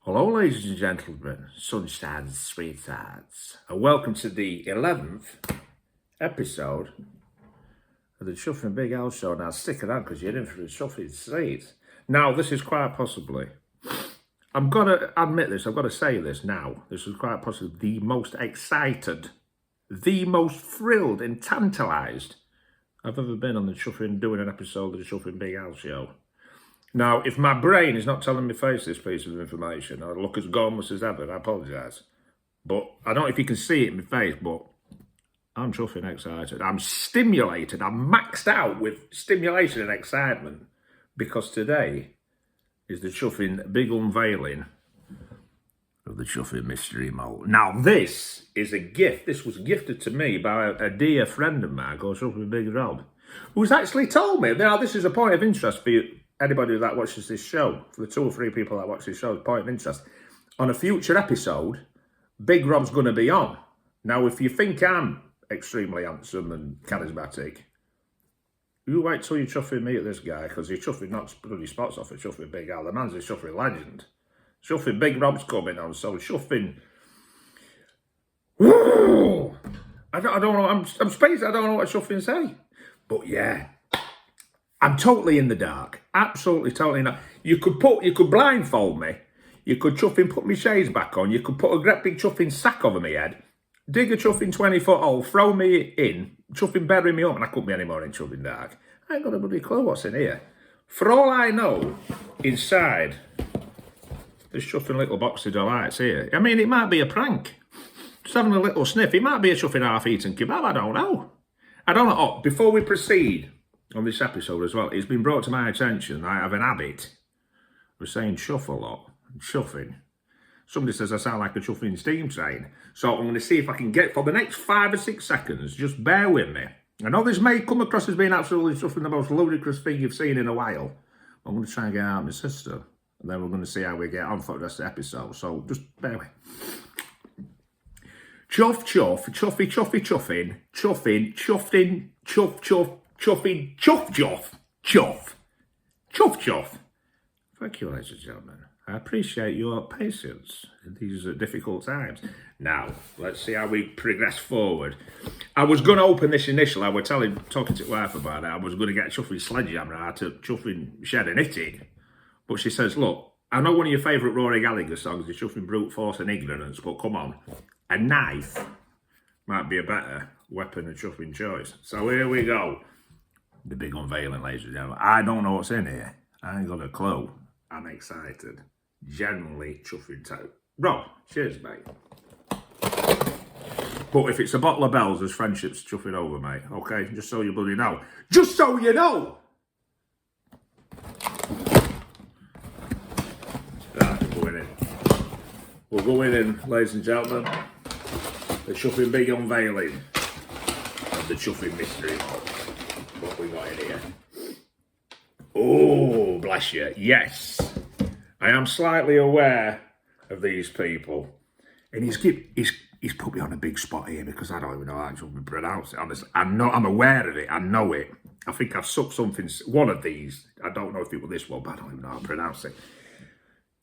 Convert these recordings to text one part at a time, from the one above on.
Hello, ladies and gentlemen, sunshines and sweethearts, and welcome to the 11th episode of the Chuffing Big Al Show. Now, stick around because you're in for a chuffing treat. Now, this is quite possibly, I'm going to admit this, I've got to say this now. This is quite possibly the most excited, the most thrilled and tantalised I've ever been on the Chuffing, doing an episode of the Chuffing Big Al Show. Now, if my brain is not telling me face this piece of information, I look as gormless as ever, I apologise. But I don't know if you can see it in my face, but I'm chuffing excited. I'm stimulated. I'm maxed out with stimulation and excitement because today is the chuffing big unveiling of the chuffing mystery malt. Now, this is a gift. This was gifted to me by a dear friend of mine called Chuffing Big Rob, who's actually told me, now this is a point of interest for you, anybody that watches this show, for the 2 or 3 people that watch this show, point of interest. On a future episode, Big Rob's going to be on. Now, if you think I'm extremely handsome and charismatic, you wait till you're chuffing me at this guy, because you're chuffing not bloody spots off at Chuffing Big Al. The man's a chuffing legend. Chuffing Big Rob's coming on, so chuffing. Woo! I don't know. I'm spaced. I don't know what chuffing say, but yeah. I'm totally in the dark. Absolutely, totally not. You could blindfold me. You could chuffing put my shades back on. You could put a great big chuffing sack over my head. Dig a chuffing 20-foot hole. Throw me in. Chuffing bury me up. And I couldn't be any more in chuffing dark. I ain't got a bloody clue what's in here. For all I know, inside this chuffing little box of delights here. I mean, it might be a prank. Just having a little sniff. It might be a chuffing half-eaten kebab. I don't know. I don't know. Oh, before we proceed on this episode as well, it's been brought to my attention I have an habit of saying chuff a lot, chuffing. Somebody says I sound like a chuffing steam train, so I'm going to see if I can get, for the next 5 or 6 seconds, just bear with me. I know this may come across as being absolutely chuffing, the most ludicrous thing you've seen in a while. I'm going to try and get out of my system, and then we're going to see how we get on for the rest of the episode, so just bear with me. Chuff, chuff, chuffy, chuffy, chuffing, chuffing, chuffed in, chuff, chuff, chuffing, chuff, chuff, chuff, chuff, chuff. Thank you, ladies and gentlemen. I appreciate your patience in these difficult times. Now, let's see how we progress forward. I was going to open this initially. I was talking to wife about it. I was going to get a chuffing sledgehammer out of chuffing shed and hit it. But she says, look, I know one of your favourite Rory Gallagher songs is chuffing brute force and ignorance, but come on, a knife might be a better weapon of chuffing choice. So here we go. The big unveiling, ladies and gentlemen. I don't know what's in here. I ain't got a clue. I'm excited. Generally chuffing too. Rob, cheers, mate. But if it's a bottle of bells, there's friendships chuffing over, mate. Okay? Just so you bloody know. Just so you know! Right, we're going in. We're going in, ladies and gentlemen. The chuffing big unveiling of the chuffing mystery. What we got in here? Oh, bless you. Yes. I am slightly aware of these people. And he's put me on a big spot here because I don't even know how to pronounce it. Honestly, I'm aware of it. I know it. I think I've sucked something, one of these. I don't know if it was this one, but I don't even know how to pronounce it.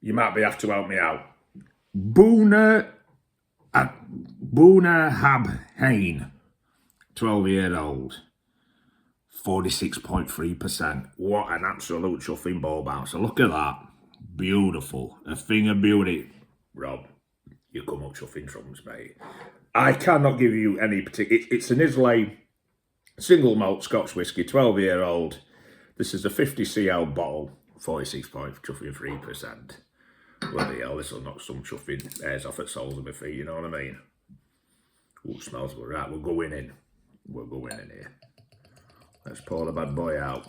You might have to help me out. Boona Habhain, 12-year-old. 46.3%. What an absolute chuffing ball bouncer. Look at that. Beautiful. A thing of beauty. Rob, you come up chuffing drums, mate. I cannot give you any particular... It's an Islay single malt Scotch whiskey, 12-year-old. This is a 50cl bottle, 46.3%. Bloody hell, this will knock some chuffing hairs off at soles of my feet, you know what I mean? Ooh, smells good. Right, we're going in. We're going in here. Let's pour the bad boy out.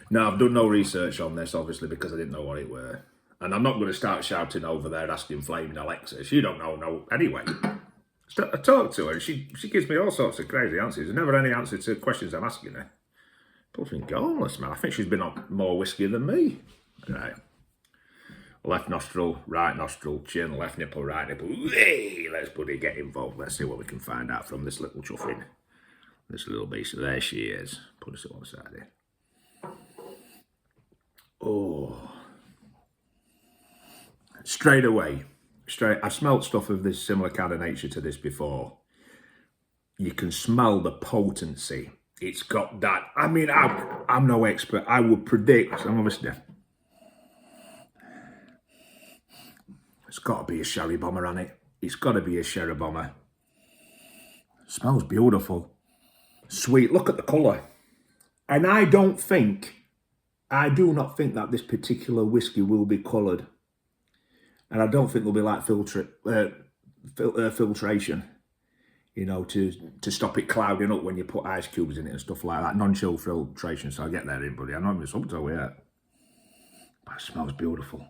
Now, I've done no research on this, obviously, because I didn't know what it were. And I'm not going to start shouting over there, asking Flaming Alexis. You don't know, no. Anyway, I talk to her, and she gives me all sorts of crazy answers. There's never any answer to questions I'm asking her. Fucking gormless, man. I think she's been on more whiskey than me. Right. Left nostril, right nostril, chin, left nipple, right nipple. Hey, let's buddy get involved. Let's see what we can find out from this little chuffing. This little beast. There she is. Put us to one side here. Oh. straight away. I've smelt stuff of this similar kind of nature to this before. You can smell the potency. It's got that. I mean, I'm no expert. I would predict. I'm obviously. It's got to be a sherry bomber on it. It's got to be a sherry bomber. Smells beautiful. Sweet. Look at the colour. And I do not think that this particular whiskey will be coloured. And I don't think there'll be like filtration, you know, to stop it clouding up when you put ice cubes in it and stuff like that. Non-chill filtration. So I'll get there in, buddy. I'm not even subtle yet. But it smells beautiful.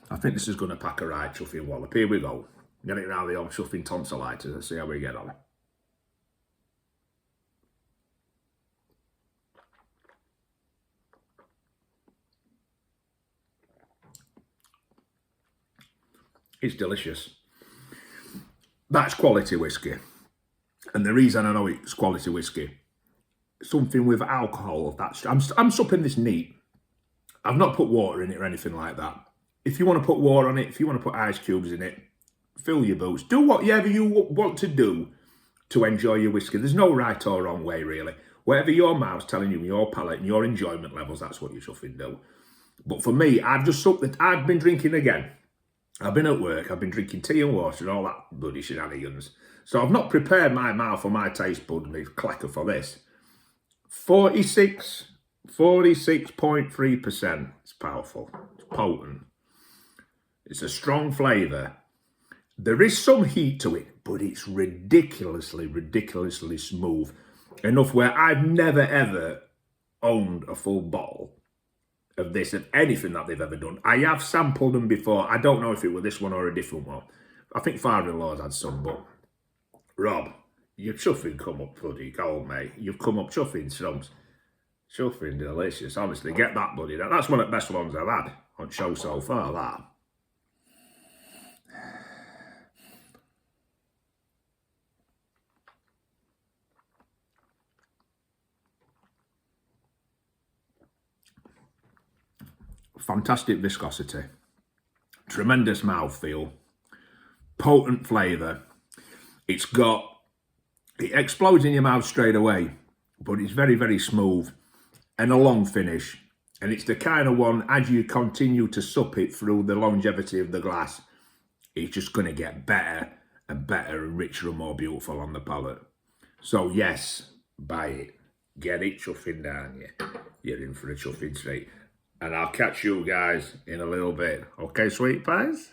I think this is going to pack a right chuffing wallop. Here we go. Get it round the old chuffing tonsillitis. Let's see how we get on. It's delicious. That's quality whiskey. And the reason I know it's quality whiskey, something with alcohol of that. I'm supping this neat. I've not put water in it or anything like that. If you want to put water on it, if you want to put ice cubes in it, fill your boots. Do whatever you want to do to enjoy your whiskey. There's no right or wrong way, really. Whatever your mouth's telling you, your palate and your enjoyment levels, that's what you should do. But for me, I've been drinking again. I've been at work, I've been drinking tea and water and all that bloody shenanigans. So I've not prepared my mouth or my taste bud, my clacker for this. 46.3%. It's powerful. It's potent. It's a strong flavour. There is some heat to it, but it's ridiculously smooth. Enough where I've never ever owned a full bottle of this, of anything that they've ever done. I have sampled them before. I don't know if it were this one or a different one. I think father-in-law's had some, but Rob, your chuffing come up bloody cold, mate. You've come up chuffing strums. Chuffing delicious, honestly. Get that, buddy. That's one of the best ones I've had on show so far, that. Fantastic viscosity, tremendous mouthfeel, potent flavour. It explodes in your mouth straight away, but it's very smooth and a long finish. And it's the kind of one, as you continue to sup it through the longevity of the glass, it's just going to get better and richer and more beautiful on the palate. So yes, buy it. Get it chuffing down you. You're in for a chuffing treat. And I'll catch you guys in a little bit. Okay, sweet pies?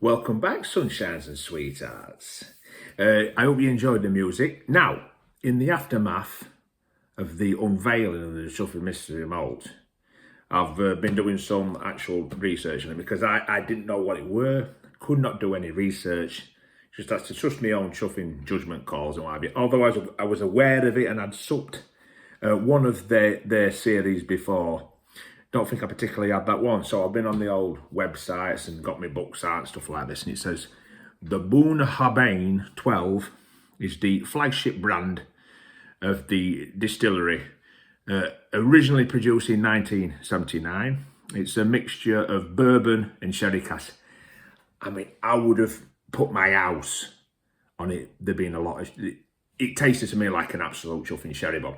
Welcome back, sunshines and sweethearts. I hope you enjoyed the music. Now, in the aftermath of the unveiling of the Chuffing Mystery Malt, I've been doing some actual research on it because I didn't know what it were, could not do any research, just had to trust my own chuffing judgment calls and what have you. Although I was aware of it and I'd supped one of their series before. Don't think I particularly had that one, so I've been on the old websites and got my books out and stuff like this, and it says the Boon Habane 12 is the flagship brand of the distillery, originally produced in 1979. It's a mixture of bourbon and sherry cask. I mean, I would have put my house on it. There being a lot of... It tasted to me like an absolute chuffing sherry bomb.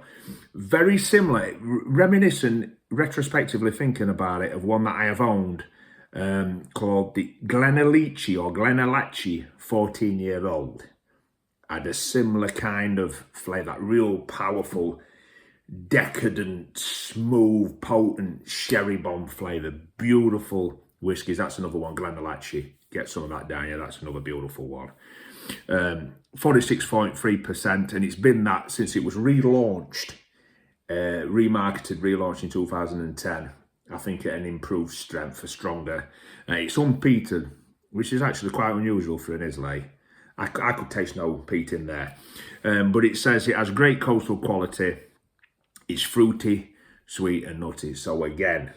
Very similar, reminiscent, retrospectively thinking about it, of one that I have owned called the Glenalichi or Glenalachi 14-year-old. Had a similar kind of flavour, that real powerful, decadent, smooth, potent sherry bomb flavour. Beautiful whiskies. That's another one, Glenalachi. Get some of that down here. That's another beautiful one. 46.3%, and it's been that since it was relaunched, relaunched in 2010. I think at an improved strength, for stronger. It's unpeated, which is actually quite unusual for an Islay. I could taste no peat in there, but it says it has great coastal quality. It's fruity, sweet, and nutty. So again,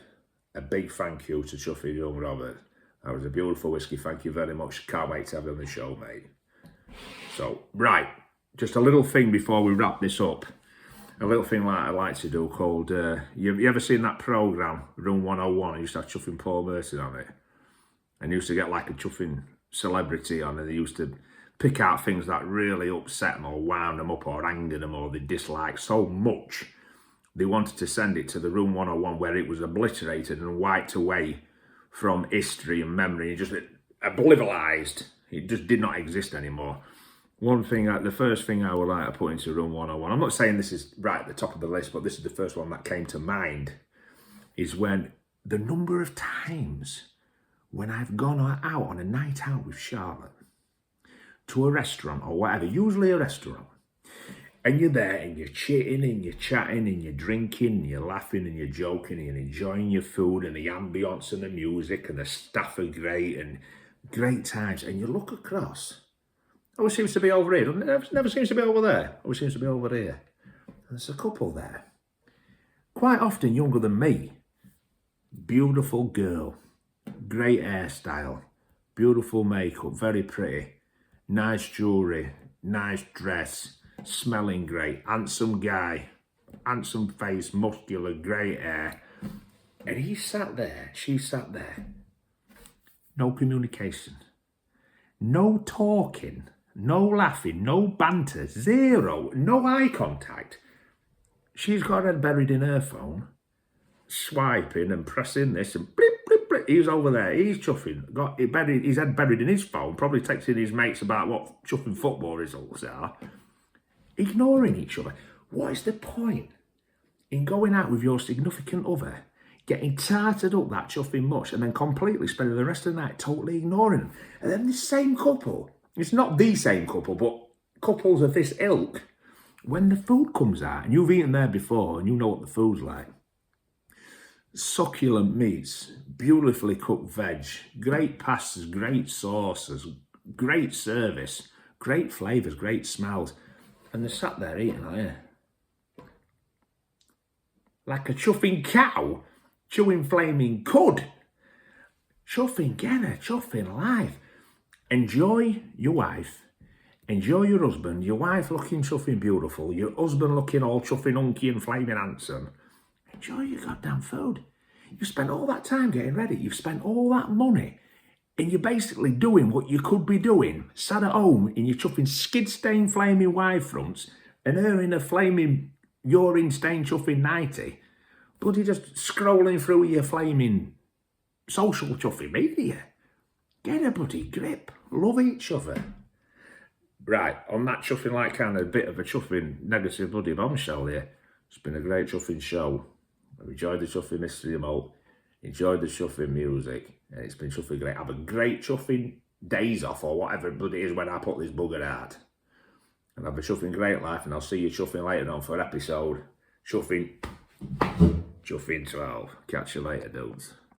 a big thank you to Chuffy Young Robert. That was a beautiful whiskey. Thank you very much. Can't wait to have you on the show, mate. So, right, just a little thing before we wrap this up. A little thing like I like to do called, you ever seen that programme, Room 101? I used to have Chuffing Paul Merson on it. And used to get like a chuffing celebrity on, and they used to pick out things that really upset them or wound them up or angered them or they disliked so much. They wanted to send it to the Room 101 where it was obliterated and wiped away from history and memory. It just oblivionised. It just did not exist anymore. One thing, the first thing I would like to put into Room 101, I'm not saying this is right at the top of the list, but this is the first one that came to mind, is when the number of times when I've gone out on a night out with Charlotte to a restaurant or whatever, usually a restaurant, and you're there and you're chitting and you're chatting and you're drinking and you're laughing and you're joking and you're enjoying your food and the ambience and the music and the staff are great and great times, and you look across. Always seems to be over here. Never seems to be over there. Always seems to be over here. There's a couple there. Quite often younger than me. Beautiful girl. Great hairstyle. Beautiful makeup. Very pretty. Nice jewellery. Nice dress. Smelling great. Handsome guy. Handsome face. Muscular. Great hair. And he sat there. She sat there. No communication. No talking. No laughing, no banter, zero, no eye contact. She's got her head buried in her phone, swiping and pressing this and blip, blip, blip. He's over there, he's chuffing, got his head buried in his phone, probably texting his mates about what chuffing football results are, ignoring each other. What is the point in going out with your significant other, getting tarted up that chuffing much, and then completely spending the rest of the night totally ignoring them? And then this same couple, it's not the same couple, but couples of this ilk, when the food comes out, and you've eaten there before, and you know what the food's like, succulent meats, beautifully cooked veg, great pastas, great sauces, great service, great flavours, great smells, and they're sat there eating like a chuffing cow, chewing flaming cud. Chuffing, get her, chuffing life. Enjoy your wife, enjoy your husband, your wife looking chuffing beautiful, your husband looking all chuffing hunky and flaming handsome. Enjoy your goddamn food. You spent all that time getting ready, you've spent all that money, and you're basically doing what you could be doing, sat at home in your chuffing skid-stained flaming wide fronts, and her in a flaming urine-stained chuffing nightie, bloody just scrolling through your flaming social chuffing media. Get a bloody grip. Love each other. Right, on that chuffing like kind of a bit of a chuffing negative bloody bombshell here. It's been a great chuffing show. I've enjoyed the chuffing mystery malt. Enjoyed the chuffing music. And it's been chuffing great. Have a great chuffing days off or whatever it is when I put this bugger out. And have a chuffing great life, and I'll see you chuffing later on for episode chuffing 12. Catch you later, dudes.